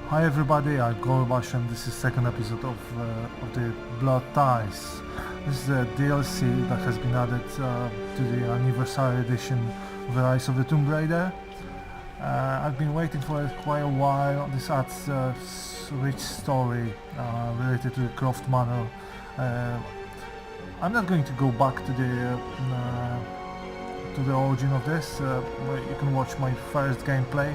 Hi everybody, I'm Gorbash and this is second episode of the Blood Ties. This is a DLC that has been added to the anniversary edition of the Rise of the Tomb Raider. I've been waiting for it quite a while. This adds a rich story related to the Croft Manor. I'm not going to go back to the origin of this. You can watch my first gameplay.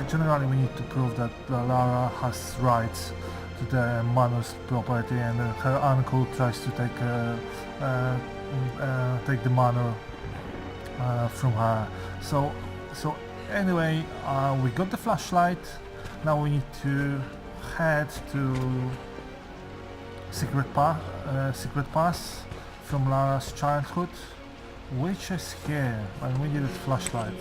Generally we need to prove that Lara has rights to the Manor's property, and her uncle tries to take the Manor from her. So anyway, we got the flashlight. Now we need to head to secret pass from Lara's childhood, which is here, and we need a flashlight.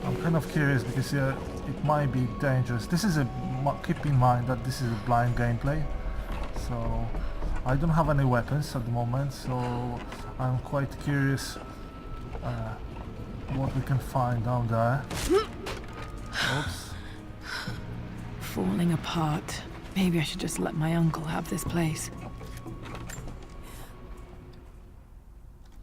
I'm kind of curious because it might be dangerous. Keep in mind that this is a blind gameplay, so I don't have any weapons at the moment, so I'm quite curious what we can find down there. Oops. Falling apart. Maybe I should just let my uncle have this place.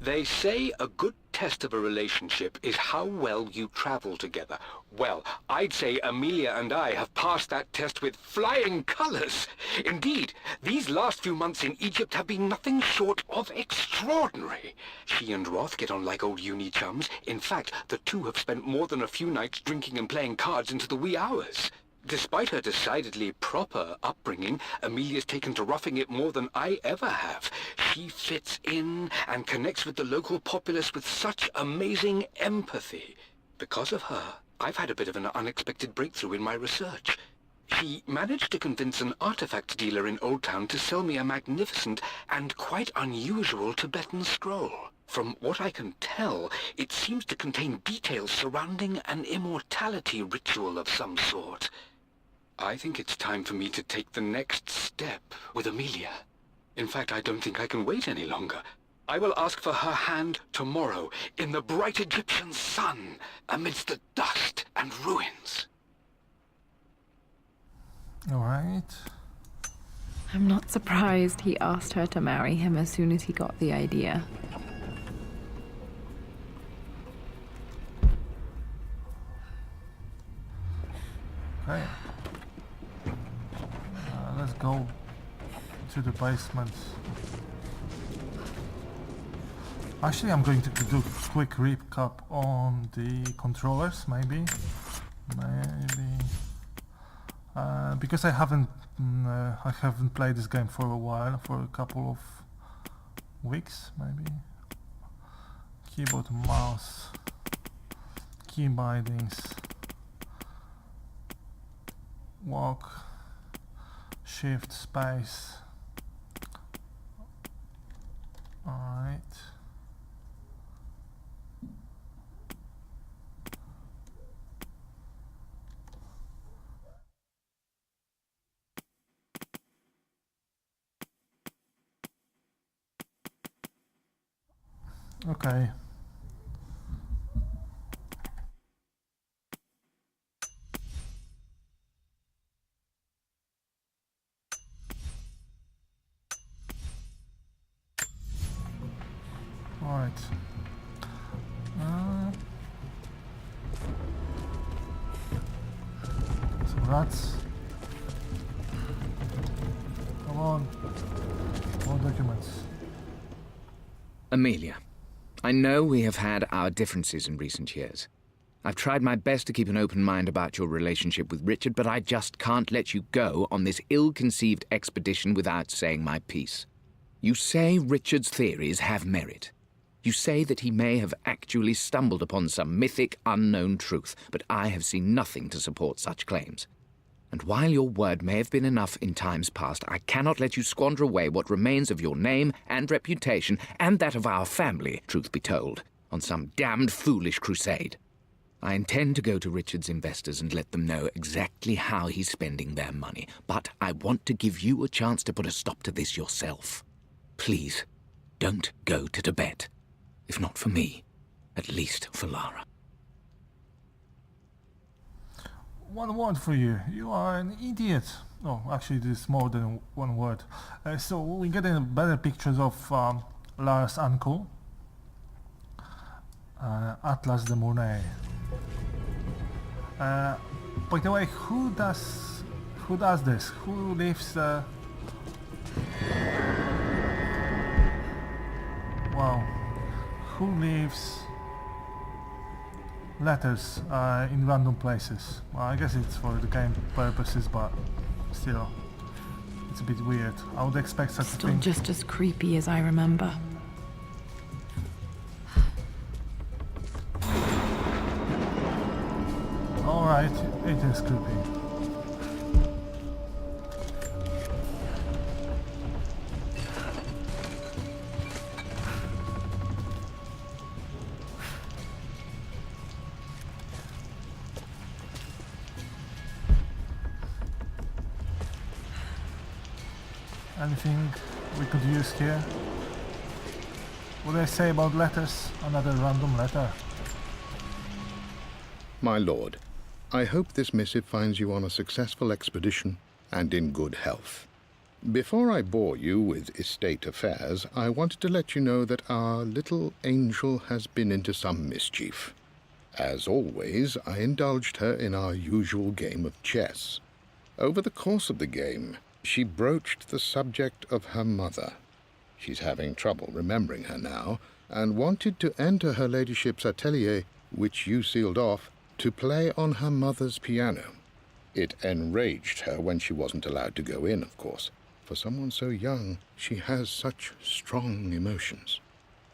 They say a good test of a relationship is how well you travel together. Well, I'd say Amelia and I have passed that test with flying colors. Indeed, these last few months in Egypt have been nothing short of extraordinary. She and Roth get on like old uni chums. In fact, the two have spent more than a few nights drinking and playing cards into the wee hours. Despite her decidedly proper upbringing, Amelia's taken to roughing it more than I ever have. She fits in and connects with the local populace with such amazing empathy. Because of her, I've had a bit of an unexpected breakthrough in my research. She managed to convince an artifact dealer in Old Town to sell me a magnificent and quite unusual Tibetan scroll. From what I can tell, it seems to contain details surrounding an immortality ritual of some sort. I think it's time for me to take the next step with Amelia. In fact, I don't think I can wait any longer. I will ask for her hand tomorrow in the bright Egyptian sun amidst the dust and ruins. All right. I'm not surprised he asked her to marry him as soon as he got the idea. Okay. Let's go to the basement. Actually, I'm going to do a quick recap on the controllers, maybe, because I haven't played this game for a while, for a couple of weeks, maybe. Keyboard, mouse, key bindings, walk, shift, space. Alright. Okay. Alright. So that's... Come on. More documents. Amelia, I know we have had our differences in recent years. I've tried my best to keep an open mind about your relationship with Richard, but I just can't let you go on this ill-conceived expedition without saying my piece. You say Richard's theories have merit. You say that he may have actually stumbled upon some mythic, unknown truth, but I have seen nothing to support such claims. And while your word may have been enough in times past, I cannot let you squander away what remains of your name and reputation, and that of our family, truth be told, on some damned foolish crusade. I intend to go to Richard's investors and let them know exactly how he's spending their money, but I want to give you a chance to put a stop to this yourself. Please, don't go to Tibet. If not for me, at least for Lara. one word for you. You are an idiot. Oh, actually, this is more than one word. So we get better pictures of Lara's uncle, Atlas de Monet. By the way, who does this? Who leaves? Wow, who leaves letters in random places? Well, I guess it's for the game purposes, but still, it's a bit weird. I would expect such a Still thing. just as creepy as I remember. Alright, it is creepy. Anything we could use here? What do they say about letters? Another random letter. My lord, I hope this missive finds you on a successful expedition and in good health. Before I bore you with estate affairs, I wanted to let you know that our little angel has been into some mischief. As always, I indulged her in our usual game of chess. Over the course of the game, she broached the subject of her mother. She's having trouble remembering her now, and wanted to enter her ladyship's atelier, which you sealed off, to play on her mother's piano. It enraged her when she wasn't allowed to go in, of course. For someone so young, she has such strong emotions.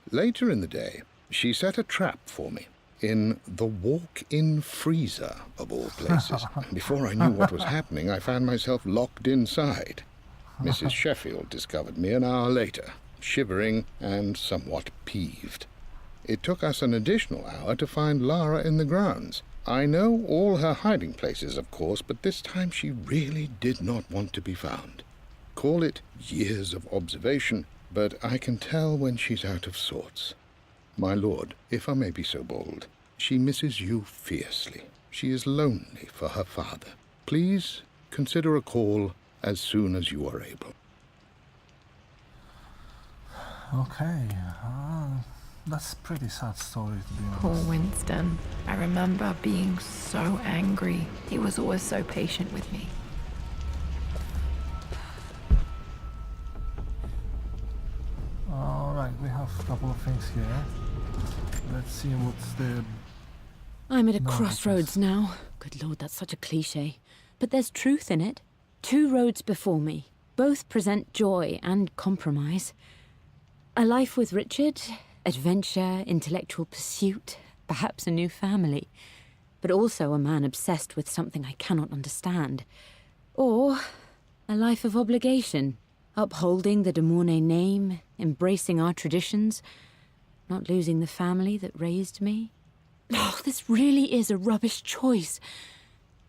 Later in the day, she set a trap for me in the walk-in freezer, of all places. Before I knew what was happening, I found myself locked inside. Mrs. Sheffield discovered me an hour later, shivering and somewhat peeved. It took us an additional hour to find Lara in the grounds. I know all her hiding places, of course, but this time she really did not want to be found. Call it years of observation, but I can tell when she's out of sorts. My lord, if I may be so bold, she misses you fiercely. She is lonely for her father. Please consider a call as soon as you are able. Okay, that's a pretty sad story, to be Poor honest. Winston. I remember being so angry. He was always so patient with me. Alright, we have a couple of things here. Let's see what's the... I'm at a No, crossroads now. Good lord, that's such a cliche. But there's truth in it. Two roads before me. Both present joy and compromise. A life with Richard, adventure, intellectual pursuit, perhaps a new family. But also a man obsessed with something I cannot understand. Or a life of obligation, upholding the de Mornay name, embracing our traditions, not losing the family that raised me. Oh, this really is a rubbish choice.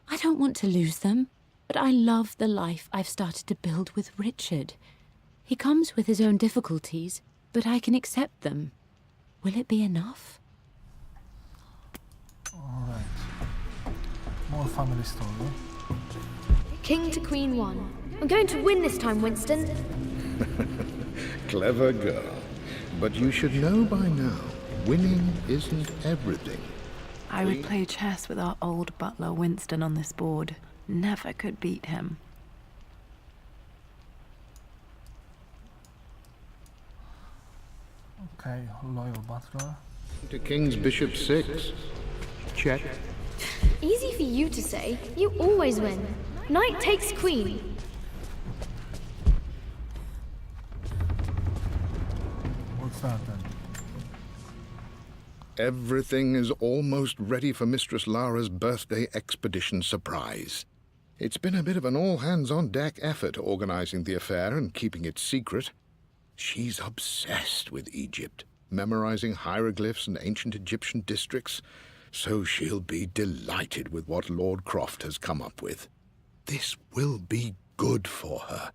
I don't want to lose them, but I love the life I've started to build with Richard. He comes with his own difficulties, but I can accept them. Will it be enough? Alright. More family story. King to Queen 1. I'm going to win this time, Winston. Clever girl. But you should know by now, winning isn't everything. I would play chess with our old butler Winston on this board. Never could beat him. Okay, loyal butler. To King's Bishop 6. Check. Easy for you to say. You always win. Knight takes queen. What's that then? Everything is almost ready for Mistress Lara's birthday expedition surprise. It's been a bit of an all-hands-on-deck effort organizing the affair and keeping it secret. She's obsessed with Egypt, memorizing hieroglyphs and ancient Egyptian districts, so she'll be delighted with what Lord Croft has come up with. This will be good for her.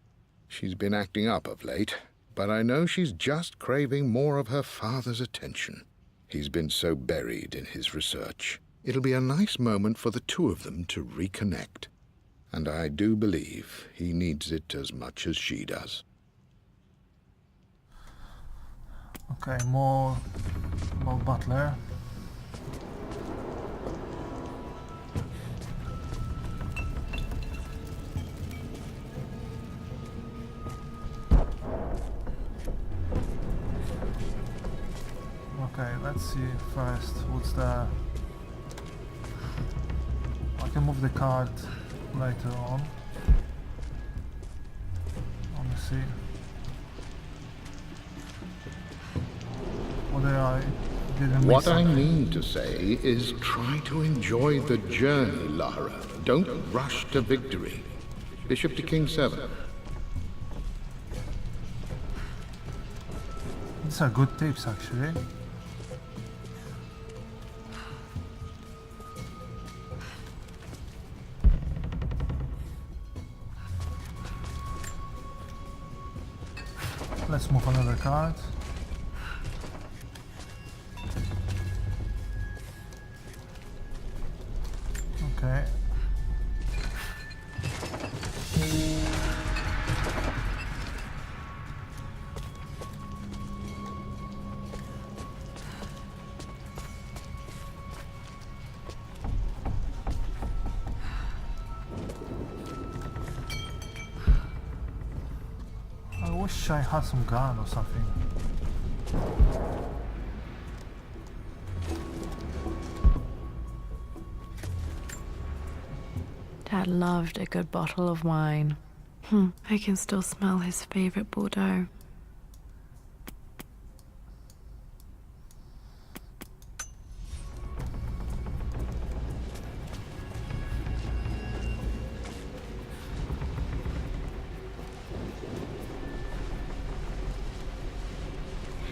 She's been acting up of late, but I know she's just craving more of her father's attention. He's been so buried in his research. It'll be a nice moment for the two of them to reconnect. And I do believe he needs it as much as she does. Okay, more butler. Okay, let's see first what's the... I can move the card later on. Let me see. What I mean to say is try to enjoy the journey, Lara. Don't rush to victory. Bishop to King 7. These are good tips, actually. Let's move another card. Okay. I wish I had some gun or something. Dad loved a good bottle of wine. I can still smell his favorite Bordeaux.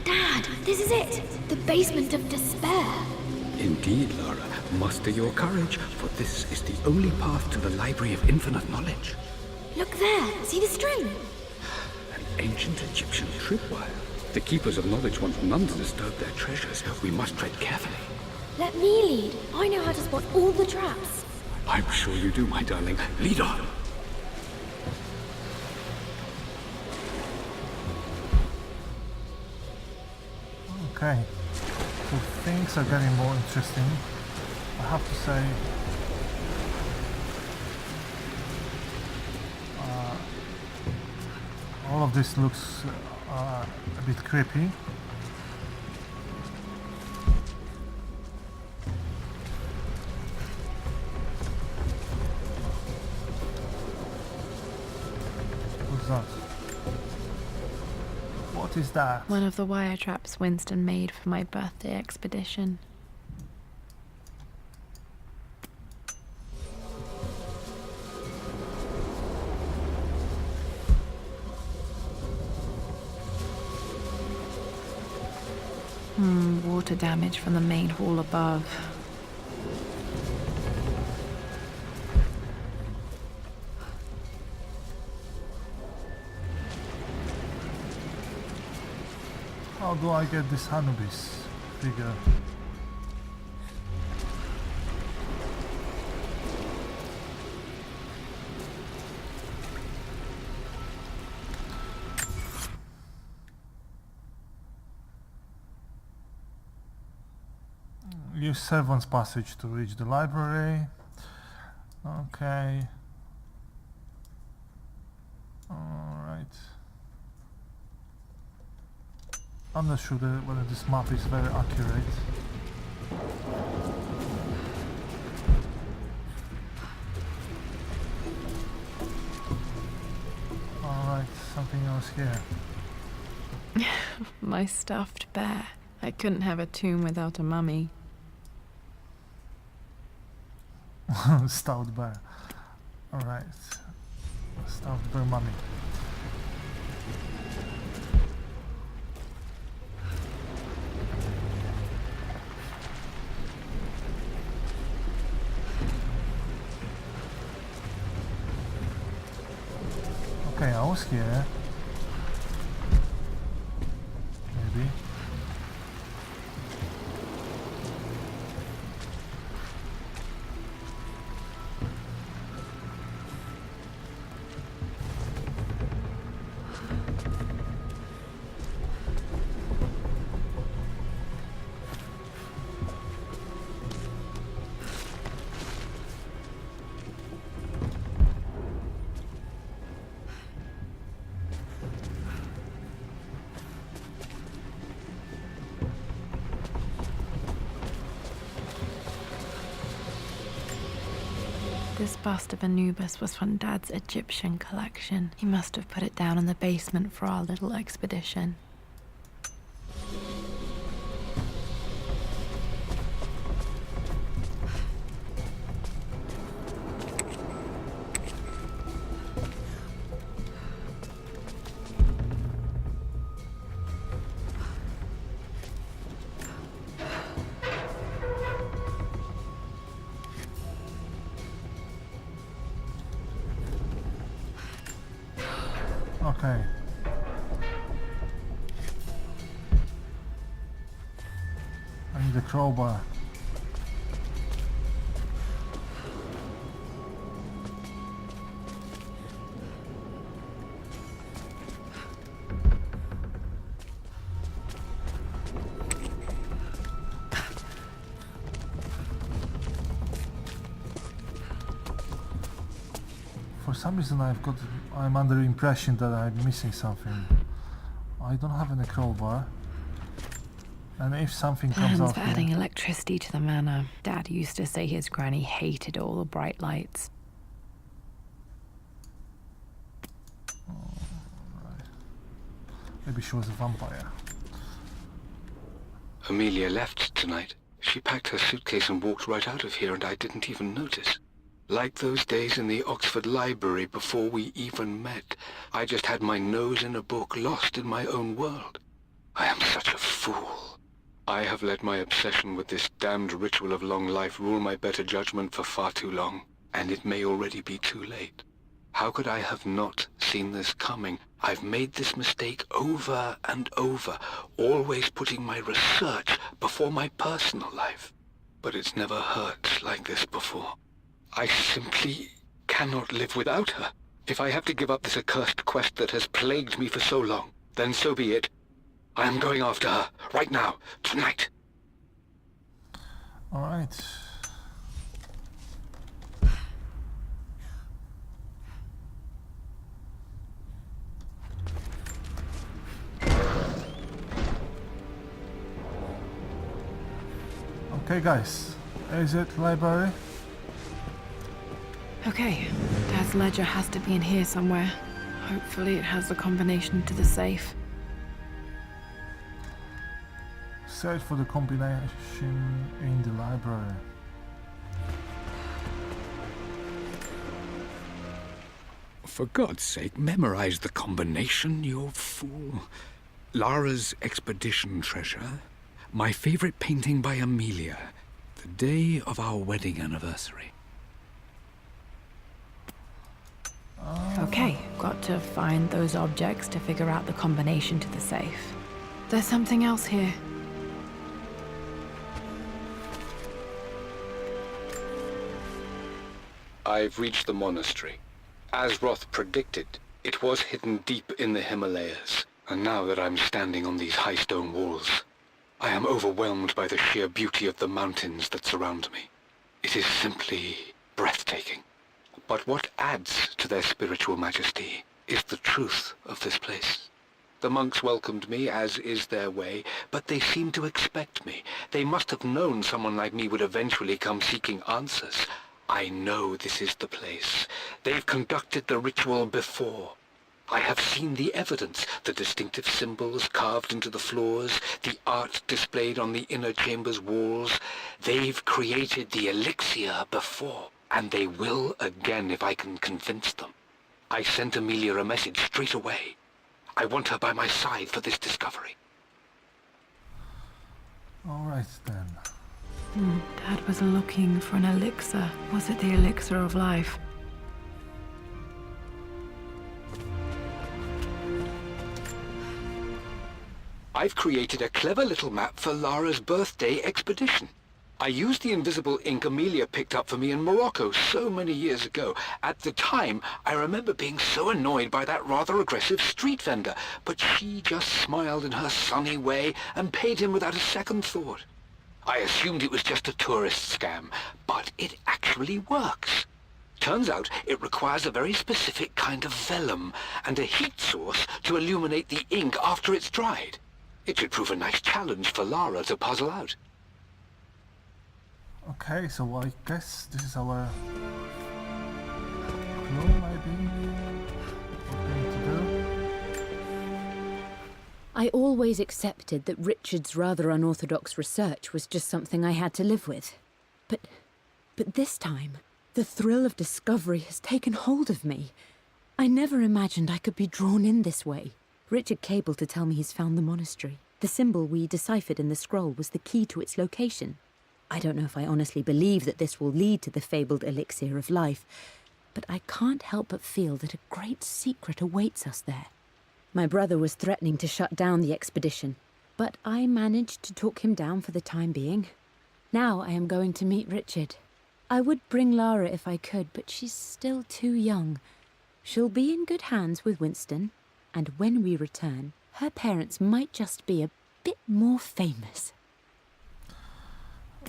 Dad, this is it! The basement of despair! Indeed, Lara. Muster your courage, for this is the only path to the Library of Infinite Knowledge. Look there! See the string? An ancient Egyptian tripwire. The Keepers of Knowledge want none to disturb their treasures. We must tread carefully. Let me lead. I know how to spot all the traps. I'm sure you do, my darling. Lead on. Okay, so things are getting more interesting. I have to say, all of this looks a bit creepy. What's that? What is that? One of the wire traps Winston made for my birthday expedition. Water damage from the main hall above. How do I get this ANUBIS figure? Use Servant's Passage to reach the library. Okay. Alright. I'm not sure whether this map is very accurate. Alright, something else here. My stuffed bear. I couldn't have a tomb without a mummy. Stuffed bear. Alright. Stuffed bear mummy. Okay, I was here. Maybe. This bust of Anubis was from Dad's Egyptian collection. He must have put it down in the basement for our little expedition. Okay. I need a crowbar. For some reason I'm under the impression that I'm missing something. I don't have any crowbar. And if something comes Plans out for here, adding electricity to the manor. Dad used to say his granny hated all the bright lights. right. Maybe she was a vampire. Amelia left tonight. She packed her suitcase and walked right out of here, and I didn't even notice. Like those days in the Oxford Library before we even met, I just had my nose in a book, lost in my own world. I am such a fool. I have let my obsession with this damned ritual of long life rule my better judgment for far too long, and it may already be too late. How could I have not seen this coming? I've made this mistake over and over, always putting my research before my personal life. But it's never hurt like this before. I simply cannot live without her. If I have to give up this accursed quest that has plagued me for so long, then so be it. I am going after her, right now, tonight. Alright. Okay guys, is it library? Okay, Dad's ledger has to be in here somewhere. Hopefully it has the combination to the safe. Search for the combination in the library. For God's sake, memorize the combination, you fool. Lara's expedition treasure, my favorite painting by Amelia, the day of our wedding anniversary. Okay, got to find those objects to figure out the combination to the safe. There's something else here. I've reached the monastery. As Roth predicted, it was hidden deep in the Himalayas. And now that I'm standing on these high stone walls, I am overwhelmed by the sheer beauty of the mountains that surround me. It is simply breathtaking. But what adds to their spiritual majesty is the truth of this place. The monks welcomed me, as is their way, but they seemed to expect me. They must have known someone like me would eventually come seeking answers. I know this is the place. They've conducted the ritual before. I have seen the evidence, the distinctive symbols carved into the floors, the art displayed on the inner chamber's walls. They've created the elixir before, and they will again if I can convince them. I sent Amelia a message straight away. I want her by my side for this discovery. Alright then. Dad was looking for an elixir. Was it the elixir of life? I've created a clever little map for Lara's birthday expedition. I used the invisible ink Amelia picked up for me in Morocco so many years ago. At the time, I remember being so annoyed by that rather aggressive street vendor, but she just smiled in her sunny way and paid him without a second thought. I assumed it was just a tourist scam, but it actually works. Turns out it requires a very specific kind of vellum and a heat source to illuminate the ink after it's dried. It should prove a nice challenge for Lara to puzzle out. Okay, so I guess this is our I always accepted that Richard's rather unorthodox research was just something I had to live with. But this time, the thrill of discovery has taken hold of me. I never imagined I could be drawn in this way. Richard cabled to tell me he's found the monastery. The symbol we deciphered in the scroll was the key to its location. I don't know if I honestly believe that this will lead to the fabled elixir of life, but I can't help but feel that a great secret awaits us there. My brother was threatening to shut down the expedition, but I managed to talk him down for the time being. Now I am going to meet Richard. I would bring Lara if I could, but she's still too young. She'll be in good hands with Winston, and when we return, her parents might just be a bit more famous.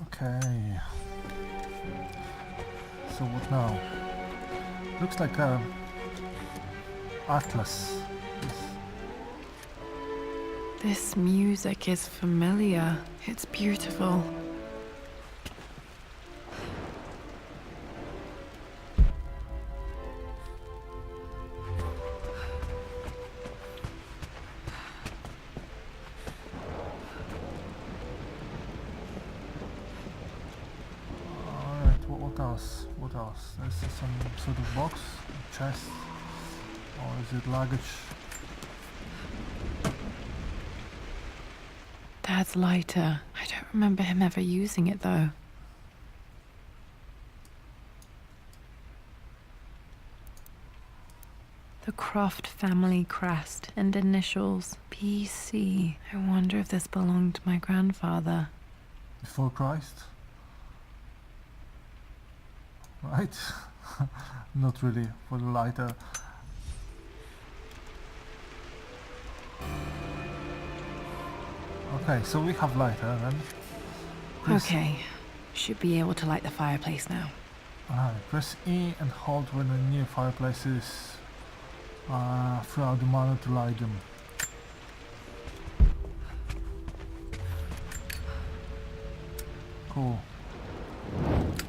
Okay. So what now? Looks like a atlas. This music is familiar. It's beautiful. What else? There's some sort of box, a chest, or is it luggage? Dad's lighter. I don't remember him ever using it though. The Croft family crest and initials PC. I wonder if this belonged to my grandfather. Before Christ? Right? Not really, for the lighter. Okay, so we have lighter then. Okay, should be able to light the fireplace now. Alright, press E and hold when a new fireplace is throughout the manor to light them. Cool.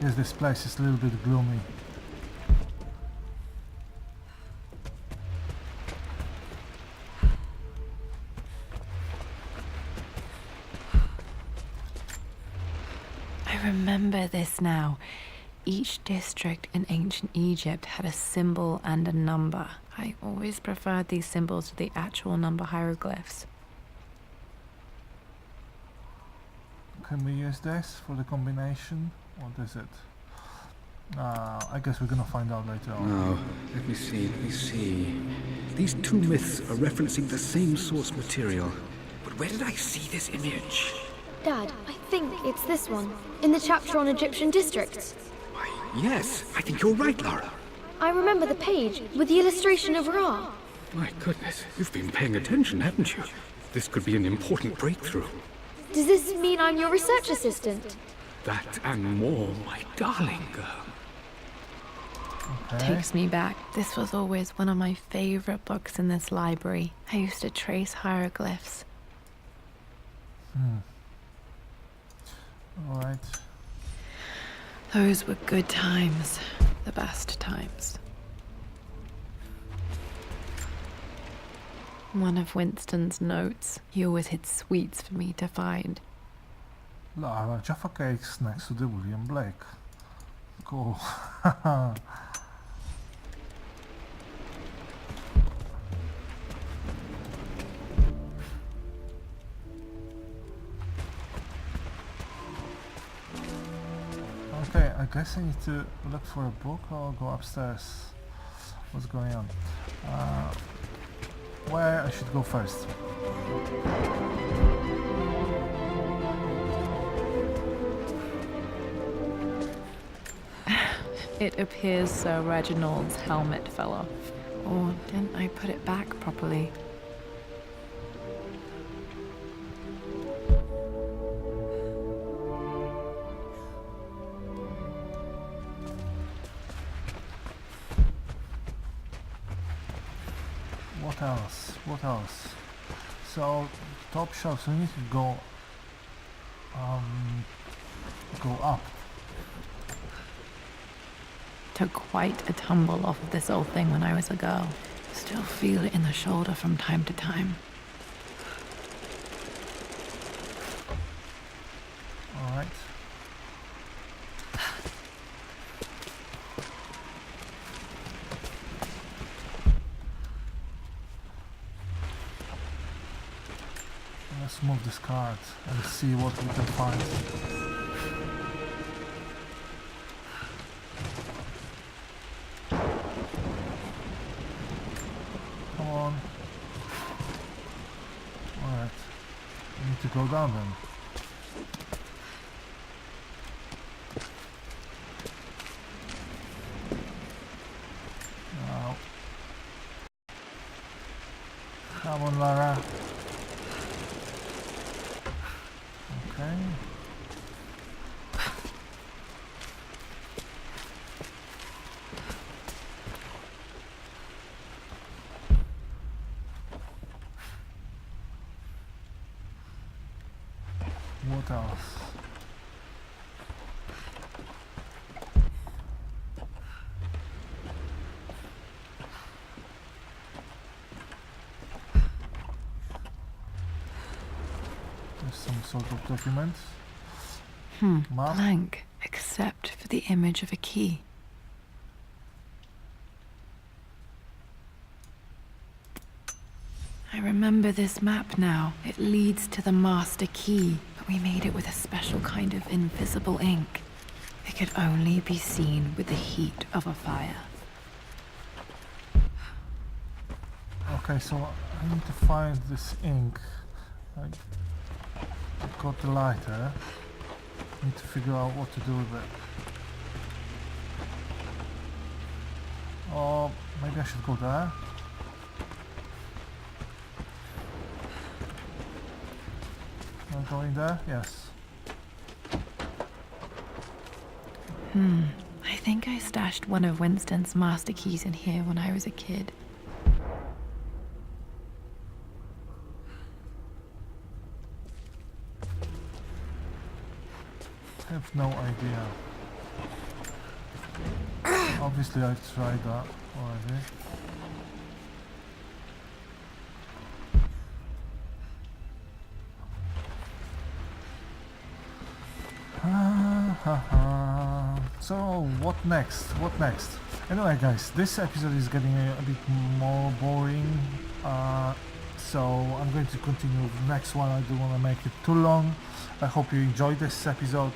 Yes, this place is a little bit gloomy. I remember this now. Each district in ancient Egypt had a symbol and a number. I always preferred these symbols to the actual number hieroglyphs. Can we use this for the combination? What is it? I guess we're gonna find out later on. Now, let me see. These two myths are referencing the same source material. But where did I see this image? Dad, I think it's this one, in the chapter on Egyptian districts. Why, yes, I think you're right, Lara. I remember the page with the illustration of Ra. My goodness, you've been paying attention, haven't you? This could be an important breakthrough. Does this mean I'm your research assistant? That and more, my darling girl. Okay. Takes me back. This was always one of my favorite books in this library. I used to trace hieroglyphs. Alright. Those were good times. The best times. One of Winston's notes. He always hid sweets for me to find. Lara, Jaffa cakes next to the William Blake. Cool. Okay, I guess I need to look for a book or go upstairs. What's going on? Where I should go first? It appears Sir Reginald's helmet fell off. Or didn't I put it back properly? What else? So, top shelf, so we need to go up. Took quite a tumble off of this old thing when I was a girl. Still feel it in the shoulder from time to time. Let's move this card and see what we can find. Come on. Alright. We need to go down then. Now. Come on, Lara. Okay. What else? There's some sort of document. Map. Blank, except for the image of a key. I remember this map now. It leads to the master key, but we made it with a special kind of invisible ink. It could only be seen with the heat of a fire. Okay, so I need to find this ink. I've got the lighter. Need to figure out what to do with it. Oh, maybe I should go there. Am I going there? Yes. I think I stashed one of Winston's master keys in here when I was a kid. I have no idea. Obviously I tried that already. So what next? What next? Anyway guys, this episode is getting a bit more boring, so I'm going to continue with the next one. I don't want to make it too long. I hope you enjoyed this episode,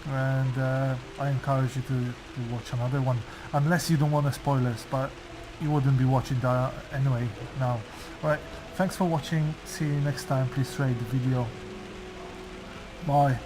and I encourage you to watch another one, unless you don't want spoilers, but you wouldn't be watching that anyway now. Alright, thanks for watching, see you next time, please rate the video, bye.